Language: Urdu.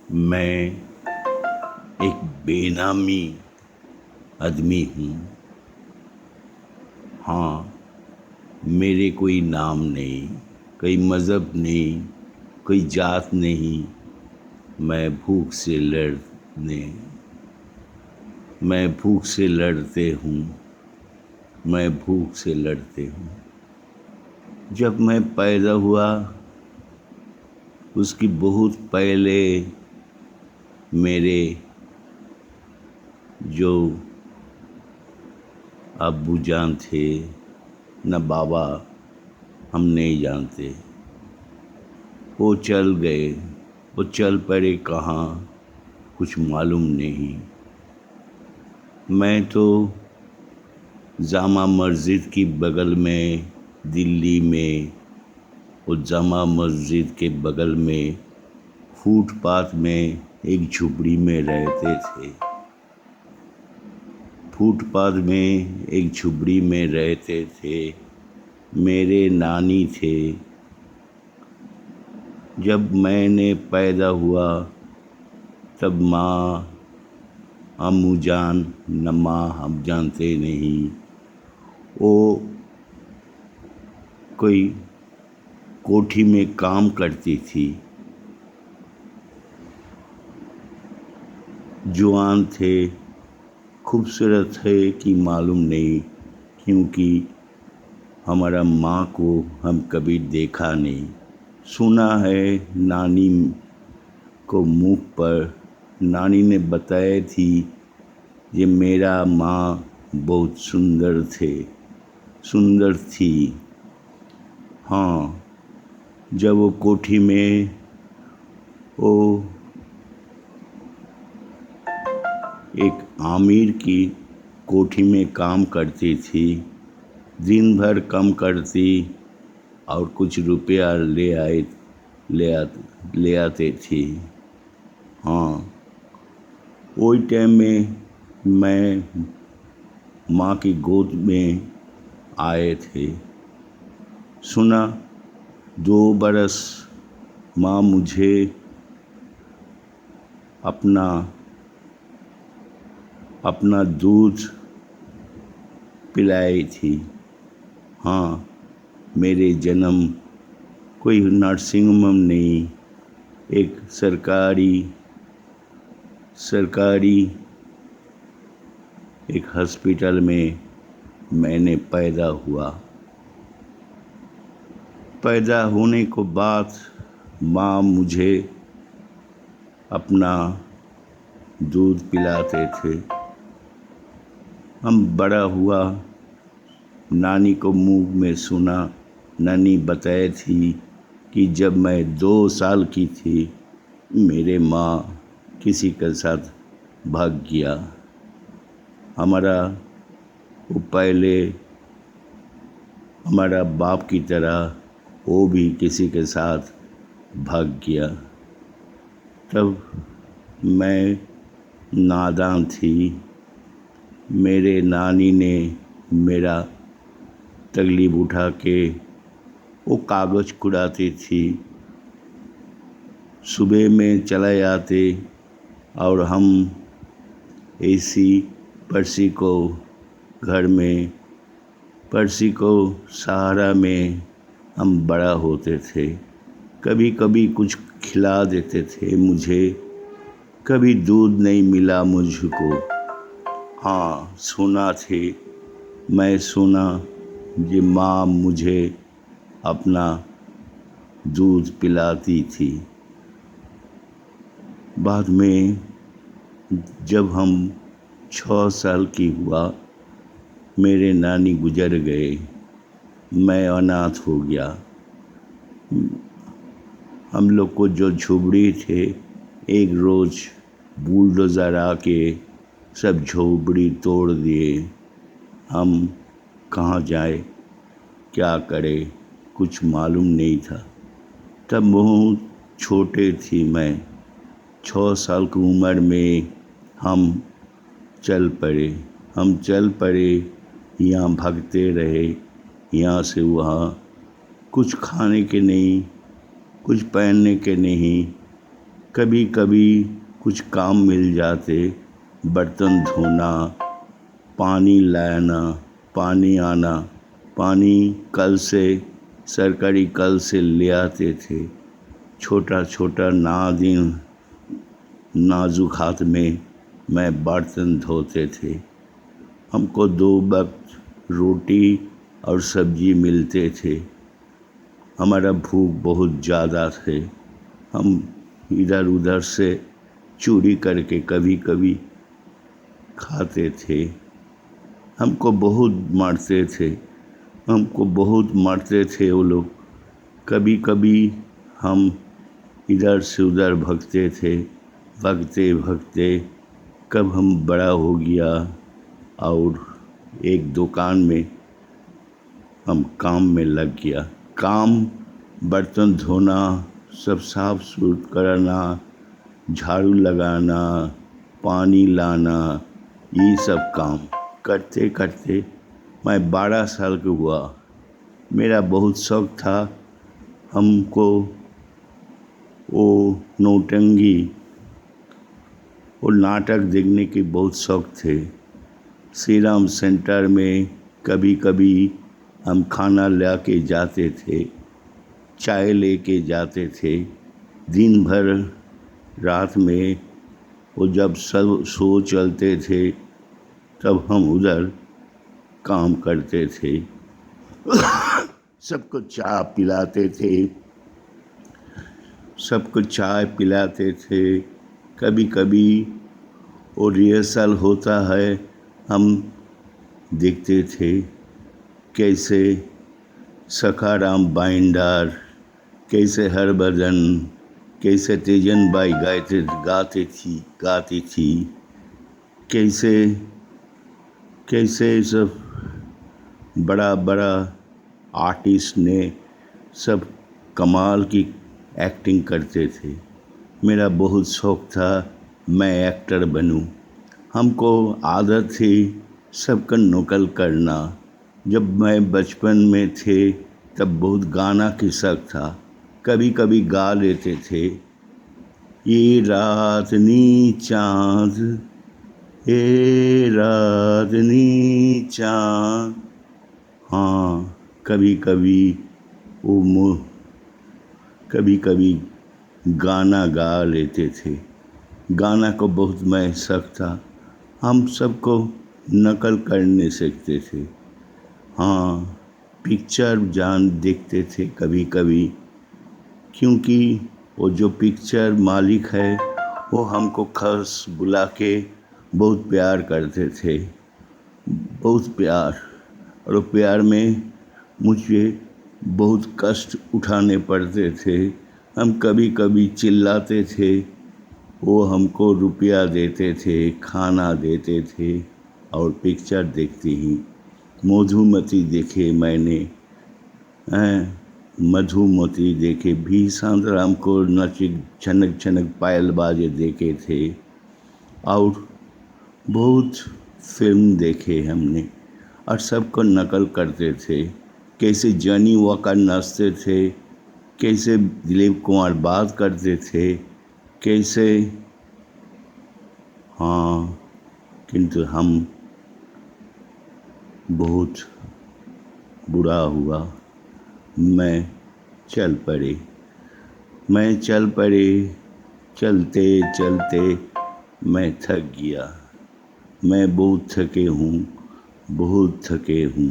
میں ایک بے نامی آدمی ہوں۔ ہاں، میرے کوئی نام نہیں، کوئی مذہب نہیں، کوئی ذات نہیں۔ میں بھوک سے لڑتے ہوں۔ جب میں پیدا ہوا اس کی بہت پہلے میرے جو ابو جان تھے نہ بابا، ہم نہیں جانتے، وہ چل گئے، وہ چل پڑے کہاں کچھ معلوم نہیں۔ میں تو جامع مسجد کی بغل میں دلی میں، اور جامع مسجد کے بغل میں فٹ پاتھ میں ایک جھوپڑی میں رہتے تھے۔ میرے نانی تھے۔ جب میں نے پیدا ہوا تب ماں، امو جان نہ ماں ہم جانتے نہیں، وہ کوئی کوٹھی میں کام کرتی تھی۔ جوان تھے، خوبصورت تھے کہ معلوم نہیں، کیونکہ ہمارا ماں کو ہم کبھی دیکھا نہیں۔ سنا ہے نانی کو منہ پر، نانی نے بتائی تھی کہ میرا ماں بہت سندر تھی۔ ہاں، جب وہ کوٹھی میں وہ ایک امیر کی کوٹھی میں کام کرتی تھی، دن بھر کام کرتی اور کچھ روپیہ لے آتے تھی۔ ہاں، وہی ٹائم میں ماں کی گود میں آئے تھے۔ سنا 2 برس ماں مجھے اپنا دودھ پلائی تھی۔ ہاں، میرے جنم کوئی نرسنگ ہوم نہیں، ایک سرکاری ایک ہاسپٹل میں نے پیدا ہوا۔ پیدا ہونے کے بعد ماں مجھے اپنا دودھ پلاتے تھے۔ ہم بڑا ہوا، نانی کو منہ میں سنا، نانی بتائی تھی کہ جب میں 2 سال کی تھی میرے ماں کسی کے ساتھ بھاگ گیا۔ ہمارا باپ کی طرح وہ بھی کسی کے ساتھ بھاگ گیا۔ تب میں نادان تھی۔ میرے نانی نے میرا تکلیف اٹھا کے وہ کاغذ کھلاتی تھی۔ صبح میں چلے آتے اور ہم ایسی پرسی کو سہارا میں ہم بڑا ہوتے تھے۔ کبھی کبھی کچھ کھلا دیتے تھے مجھے، کبھی دودھ نہیں ملا مجھ کو۔ ہاں، میں سنا کہ ماں مجھے اپنا دودھ پلاتی تھی۔ بعد میں جب ہم 6 سال کی ہوا میرے نانی گزر گئے، میں اناتھ ہو گیا۔ ہم لوگ کو جو جھوپڑی تھے، ایک روز بلڈوزر آ کے سب جھوپڑی توڑ دیے۔ ہم کہاں جائے، کیا کرے، کچھ معلوم نہیں تھا۔ تب بہت چھوٹے تھی میں، 6 سال کی عمر میں ہم چل پڑے، یہاں بھاگتے رہے، یہاں سے وہاں، کچھ کھانے کے نہیں، کچھ پہننے کے نہیں، کبھی کبھی کچھ کام مل جاتے، برتن دھونا، پانی لانا، پانی آنا، پانی کل سے سرکاری کل سے لے آتے تھے، چھوٹا چھوٹا نازک ہاتھ میں برتن دھوتے تھے۔ ہم کو 2 وقت روٹی اور سبزی ملتے تھے، ہمارا بھوک بہت زیادہ تھے، ہم ادھر ادھر سے چوری کر کے کبھی کبھی کھاتے تھے۔ ہم کو بہت مارتے تھے وہ لوگ، کبھی کبھی ہم ادھر سے ادھر بھگتے تھے، بھگتے کب ہم بڑا ہو گیا اور ایک دکان میں ہم کام میں لگ گیا۔ کام برتن دھونا، سب صاف ستھرا کرنا، جھاڑو لگانا، پانی لانا، یہ سب کام کرتے کرتے میں 12 سال کا ہوا۔ میرا بہت شوق تھا، ہم کو وہ نوٹنگی، وہ ناٹک دیکھنے کی بہت شوق تھے۔ شری رام سینٹر میں کبھی کبھی ہم کھانا لا کے جاتے تھے، چائے لے کے جاتے تھے، دن بھر رات میں وہ جب سب شو چلتے تھے تب ہم ادھر کام کرتے تھے، سب کو چائے پلاتے تھے۔ کبھی کبھی وہ ریہرسل ہوتا ہے، ہم دیکھتے تھے کیسے سکھا رام بائنڈر، کیسے ہربھجن، کیسے تیجن بائی گاتی تھی، کیسے سب بڑا بڑا آرٹسٹ نے سب کمال کی ایکٹنگ کرتے تھے۔ میرا بہت شوق تھا میں ایکٹر بنوں۔ ہم کو عادت تھی سب کا نقل کرنا۔ جب میں بچپن میں تھے تب بہت گانا کی شوق تھا، کبھی کبھی گا لیتے تھے، یہ رات نی چاند، یہ رات نی چاند، ہاں کبھی کبھی گانا گا لیتے تھے۔ گانا کو بہت میں شوق تھا، ہم سب کو نقل کرنے سیکھتے تھے۔ ہاں پکچر دیکھتے تھے کبھی کبھی، کیونکہ وہ جو پکچر مالک ہے وہ ہم کو خاص بلا کے بہت پیار کرتے تھے، بہت پیار، اور وہ پیار میں مجھے بہت کشٹ اٹھانے پڑتے تھے۔ ہم کبھی کبھی چلاتے تھے، وہ ہم کو روپیہ دیتے تھے، کھانا دیتے تھے، اور پکچر دیکھتے ہی مدھو متی دیکھے میں نے، مدھو متی دیکھے، بھی شانترام کو چھنک چھنک پائل بازے دیکھے تھے، اور بہت فلم دیکھے ہم نے، اور سب کو نقل کرتے تھے۔ کیسے جانی واکر ناچتے تھے، کیسے دلیپ کمار بات کرتے تھے، کیسے، ہاں کنتو ہم بہت برا ہوا، میں چل پڑے، چلتے چلتے میں تھک گیا، میں بہت تھکے ہوں۔